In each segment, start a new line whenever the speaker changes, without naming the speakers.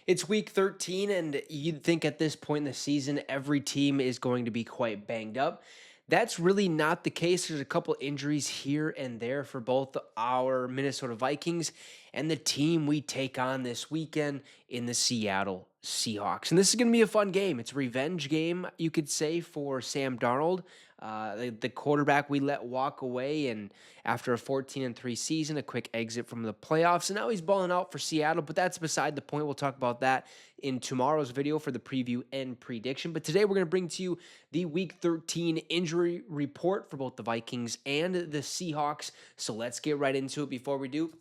It's week 13, and you'd think at this point in the season, every team is going to be quite banged up. That's really not the case. There's a couple injuries here and there for both our Minnesota Vikings and the team we take on this weekend in the Seattle Seahawks. And this is going to be a fun game. It's a revenge game, you could say, for Sam Darnold, the quarterback we let walk away, and after a 14-3 season, a quick exit from the playoffs, and now he's balling out for Seattle. But that's beside the point. We'll talk about that in tomorrow's video for the preview and prediction. But today we're going to bring to you the Week 13 injury report for both the Vikings and the Seahawks. So let's get right into it. Before we do,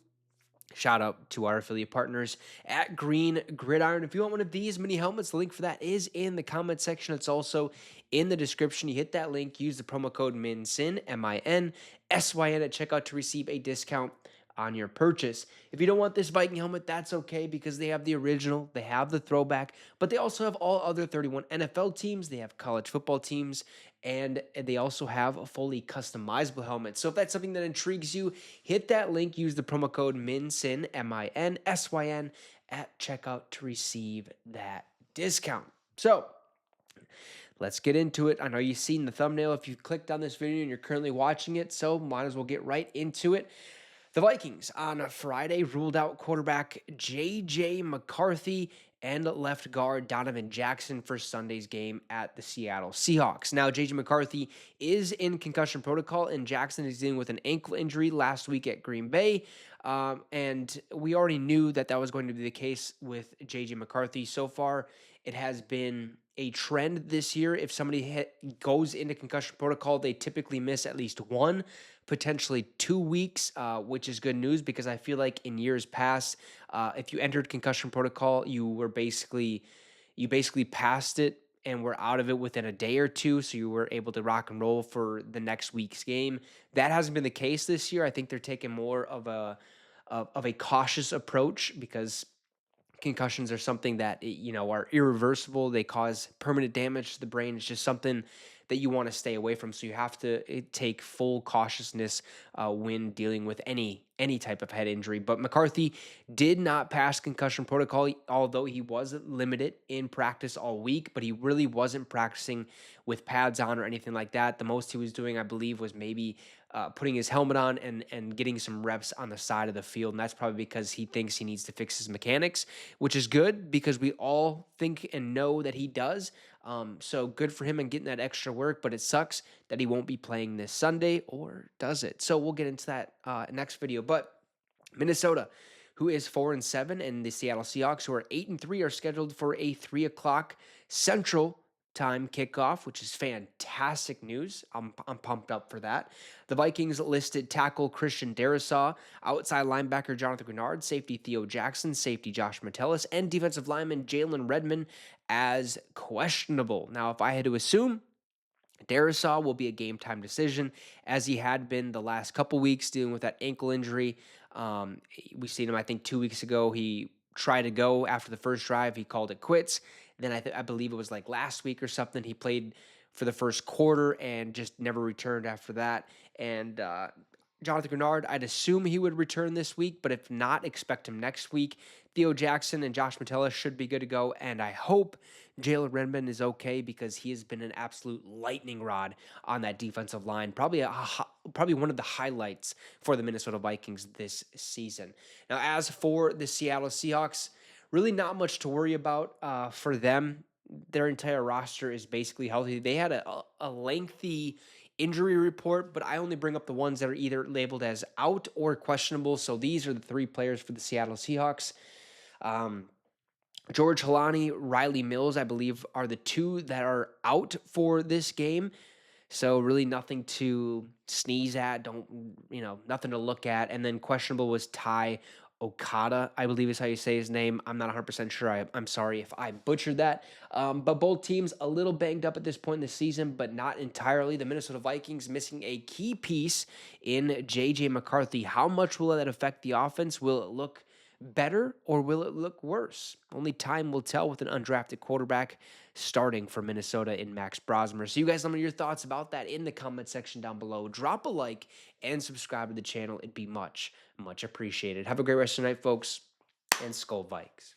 shout out to our affiliate partners at Green Gridiron. If you want one of these mini helmets, the link for that is in the comment section. It's also in the description. You hit that link, use the promo code MINSYN, MINSYN at checkout to receive a discount on your purchase. If you don't want this Viking helmet, that's okay, because they have the original, they have the throwback, but they also have all other 31 NFL teams, they have college football teams, and they also have a fully customizable helmet. So if that's something that intrigues you, hit that link, use the promo code MINSYN, MINSYN at checkout to receive that discount. So let's get into it. I know you've seen the thumbnail if you clicked on this video and you're currently watching it, so might as well get right into it. The Vikings on Friday ruled out quarterback J.J. McCarthy and left guard Donovan Jackson for Sunday's game at the Seattle Seahawks. Now, J.J. McCarthy is in concussion protocol, and Jackson is dealing with an ankle injury last week at Green Bay. And we already knew that that was going to be the case with J.J. McCarthy. So far, it has been a trend this year. If somebody goes into concussion protocol, they typically miss at least 1, potentially 2 weeks, which is good news, because I feel like in years past, if you entered concussion protocol, you basically passed it and were out of it within a day or two, so you were able to rock and roll for the next week's game. That hasn't been the case this year. I think they're taking more of a cautious approach, because concussions are something that, are irreversible. They cause permanent damage to the brain. It's just something that you want to stay away from. So you have to take full cautiousness when dealing with any type of head injury. But McCarthy did not pass concussion protocol, although he was limited in practice all week, but he really wasn't practicing with pads on or anything like that. The most he was doing, I believe, was maybe putting his helmet on and getting some reps on the side of the field. And that's probably because he thinks he needs to fix his mechanics, which is good, because we all think and know that he does. So good for him and getting that extra work, but it sucks that he won't be playing this Sunday, or does it? So we'll get into that next video. But Minnesota, who is 4-7, and the Seattle Seahawks, who are 8-3, are scheduled for a 3 o'clock Central Time kickoff, which is fantastic news. I'm pumped up for that. The Vikings listed tackle Christian Darrisaw, outside linebacker Jonathan Grenard, safety Theo Jackson, safety Josh Metellus, and defensive lineman Jalen Redmond as questionable. Now, if I had to assume, Darrisaw will be a game-time decision, as he had been the last couple weeks dealing with that ankle injury. We seen him, I think, 2 weeks ago. He tried to go after the first drive. He called it quits. Then I believe it was like last week or something, he played for the first quarter and just never returned after that. And Jonathan Grenard, I'd assume he would return this week, but if not, expect him next week. Theo Jackson and Josh Metellus should be good to go, and I hope Jalen Redmond is okay, because he has been an absolute lightning rod on that defensive line. Probably one of the highlights for the Minnesota Vikings this season. Now, as for the Seattle Seahawks, really not much to worry about for them. Their entire roster is basically healthy. They had a lengthy injury report, but I only bring up the ones that are either labeled as out or questionable. So these are the 3 players for the Seattle Seahawks. George Halani, Riley Mills, I believe, are the 2 that are out for this game. So really nothing to sneeze at, nothing to look at. And then questionable was Ty Okada, I believe is how you say his name. I'm not 100% sure. I'm sorry if I butchered that. But both teams a little banged up at this point in the season, but not entirely. The Minnesota Vikings missing a key piece in J.J. McCarthy. How much will that affect the offense? Will it look better, or will it look worse? Only time will tell with an undrafted quarterback starting for Minnesota in Max Brosmer. So you guys, let me know your thoughts about that in the comment section down below. Drop a like and subscribe to the channel. It'd be much, much appreciated. Have a great rest of the night, folks, and Skull Vikes.